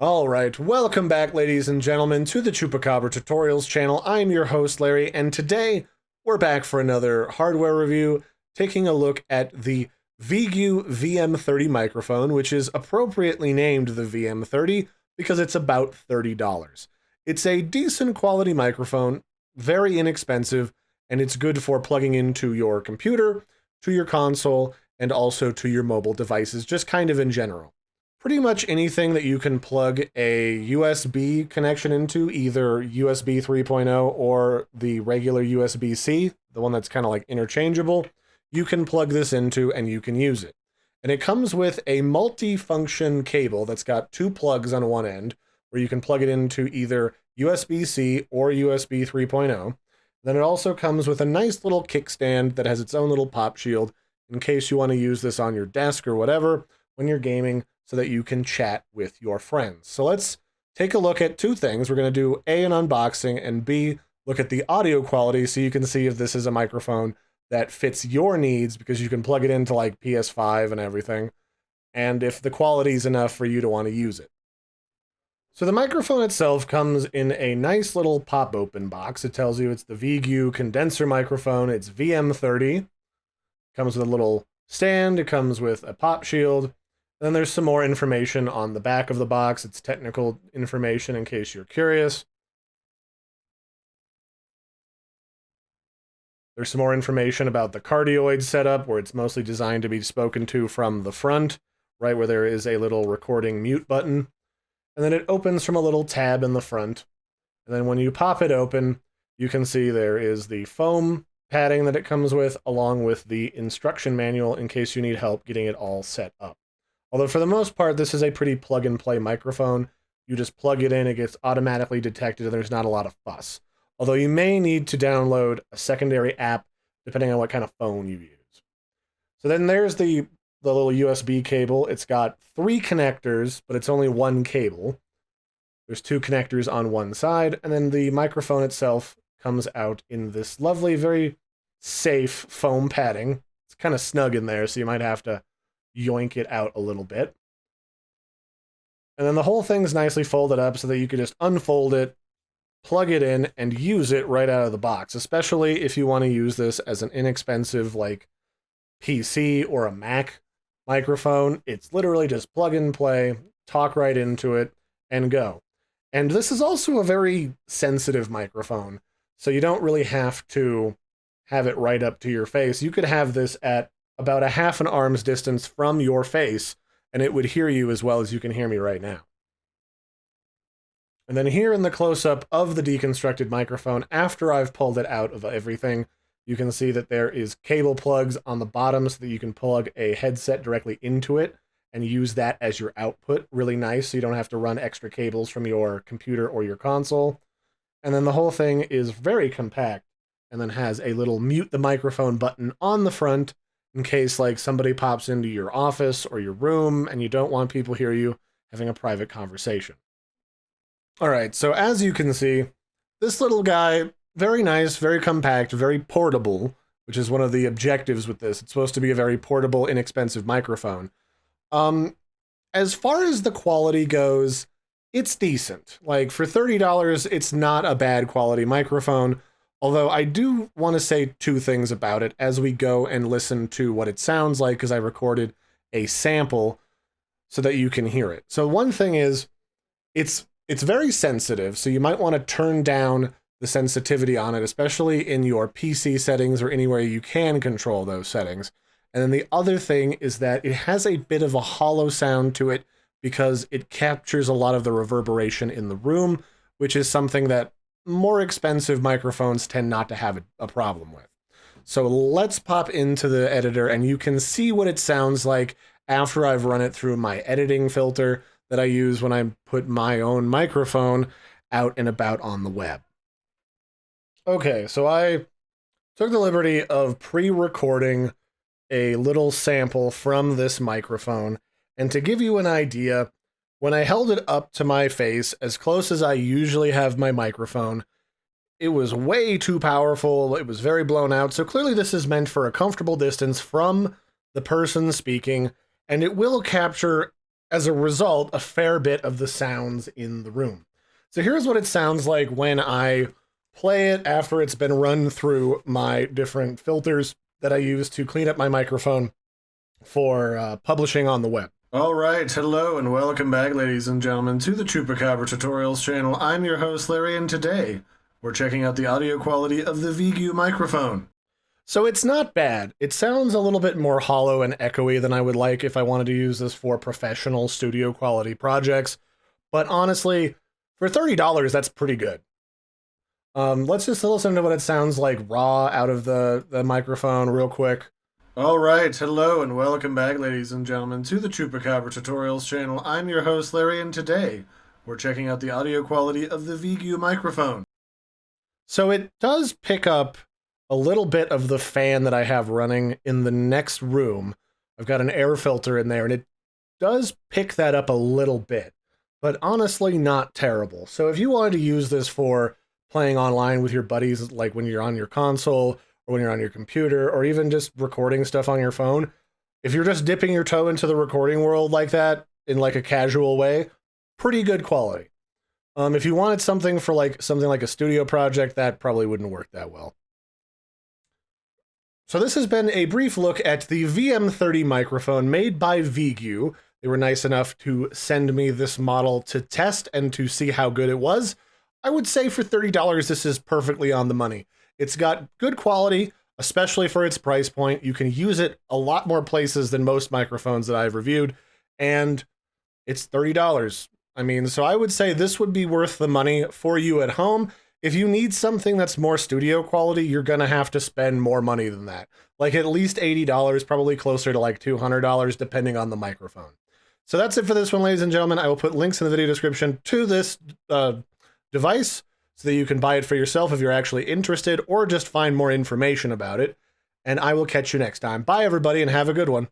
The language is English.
Alright, welcome back ladies and gentlemen to the Chupacabra Tutorials channel. I'm your host Larry, and today we're back for another hardware review, taking a look at the VeGue VM30 microphone, which is appropriately named the VM30 because it's about $30. It's a decent quality microphone, very inexpensive, and it's good for plugging into your computer, to your console, and also to your mobile devices, just kind of in general. Pretty much anything that you can plug a USB connection into, either USB 3.0 or the regular USB-C, the one that's kind of like interchangeable, you can plug this into and you can use it. And it comes with a multi-function cable that's got two plugs on one end, where you can plug it into either USB-C or USB 3.0. Then it also comes with a nice little kickstand that has its own little pop shield in case you want to use this on your desk or whatever when you're gaming, so that you can chat with your friends. So let's take a look at two things. We're going to do A, an unboxing, and B, look at the audio quality so you can see if this is a microphone that fits your needs, because you can plug it into like PS5 and everything, and if the quality is enough for you to want to use it. So the microphone itself comes in a nice little pop-open box. It tells you it's the VeGue condenser microphone. It's VM30. Comes with a little stand. It comes with a pop shield. Then there's some more information on the back of the box. It's technical information in case you're curious. There's some more information about the cardioid setup, where it's mostly designed to be spoken to from the front, right where there is a little recording mute button. And then it opens from a little tab in the front. And then when you pop it open, you can see there is the foam padding that it comes with, along with the instruction manual in case you need help getting it all set up. Although for the most part, this is a pretty plug-and-play microphone. You just plug it in, it gets automatically detected, and there's not a lot of fuss. Although you may need to download a secondary app, depending on what kind of phone you use. So then there's the little USB cable. It's got three connectors, but it's only one cable. There's two connectors on one side, and then the microphone itself comes out in this lovely, very safe foam padding. It's kind of snug in there, so you might have to yoink it out a little bit. And then the whole thing's nicely folded up so that you could just unfold it, plug it in, and use it right out of the box, especially if you want to use this as an inexpensive, like, PC or a Mac microphone. It's literally just plug and play, talk right into it, and go. And this is also a very sensitive microphone, so you don't really have to have it right up to your face. You could have this at about a half an arm's distance from your face, and it would hear you as well as you can hear me right now. And then here in the close-up of the deconstructed microphone, after I've pulled it out of everything, you can see that there is cable plugs on the bottom so that you can plug a headset directly into it and use that as your output. Really nice, so you don't have to run extra cables from your computer or your console. And then the whole thing is very compact, and then has a little mute the microphone button on the front, in case like somebody pops into your office or your room and you don't want people hear you having a private conversation. All right, so as you can see, this little guy, very nice, very compact, very portable, which is one of the objectives with this. It's supposed to be a very portable, inexpensive microphone. As far as the quality goes, it's decent. Like, for $30, it's not a bad quality microphone. Although I do want to say two things about it as we go and listen to what it sounds like, because I recorded a sample so that you can hear it. So one thing is, it's very sensitive, so you might want to turn down the sensitivity on it, especially in your PC settings or anywhere you can control those settings. And then the other thing is that it has a bit of a hollow sound to it because it captures a lot of the reverberation in the room, which is something that more expensive microphones tend not to have a problem with. So let's pop into the editor and you can see what it sounds like after I've run it through my editing filter that I use when I put my own microphone out and about on the web. Okay, so I took the liberty of pre-recording a little sample from this microphone, and to give you an idea, when I held it up to my face, as close as I usually have my microphone, it was way too powerful, it was very blown out, so clearly this is meant for a comfortable distance from the person speaking, and it will capture as a result, a fair bit of the sounds in the room. So here's what it sounds like when I play it after it's been run through my different filters that I use to clean up my microphone for publishing on the web. All right, hello and welcome back, ladies and gentlemen, to the Chupacabra Tutorials channel. I'm your host, Larry, and today we're checking out the audio quality of the VeGue microphone. So it's not bad. It sounds a little bit more hollow and echoey than I would like if I wanted to use this for professional studio quality projects. But honestly, for $30, that's pretty good. Let's just listen to what it sounds like raw out of the microphone real quick. All right, hello and welcome back, ladies and gentlemen, to the Chupacabra Tutorials channel. I'm your host, Larry, and today we're checking out the audio quality of the VeGue microphone. So it does pick up a little bit of the fan that I have running in the next room. I've got an air filter in there, and it does pick that up a little bit, but honestly not terrible. So if you wanted to use this for playing online with your buddies, like when you're on your console, or when you're on your computer, or even just recording stuff on your phone, if you're just dipping your toe into the recording world like that, in like a casual way, pretty good quality. If you wanted something for something like a studio project, that probably wouldn't work that well. So this has been a brief look at the VM30 microphone made by VeGue. They were nice enough to send me this model to test and to see how good it was. I would say for $30, this is perfectly on the money. It's got good quality, especially for its price point. You can use it a lot more places than most microphones that I've reviewed, and it's $30. I mean, so I would say this would be worth the money for you at home. If you need something that's more studio quality, you're going to have to spend more money than that. Like at least $80, probably closer to like $200, depending on the microphone. So that's it for this one, ladies and gentlemen. I will put links in the video description to this device so that you can buy it for yourself if you're actually interested, or just find more information about it. And I will catch you next time. Bye, everybody, and have a good one.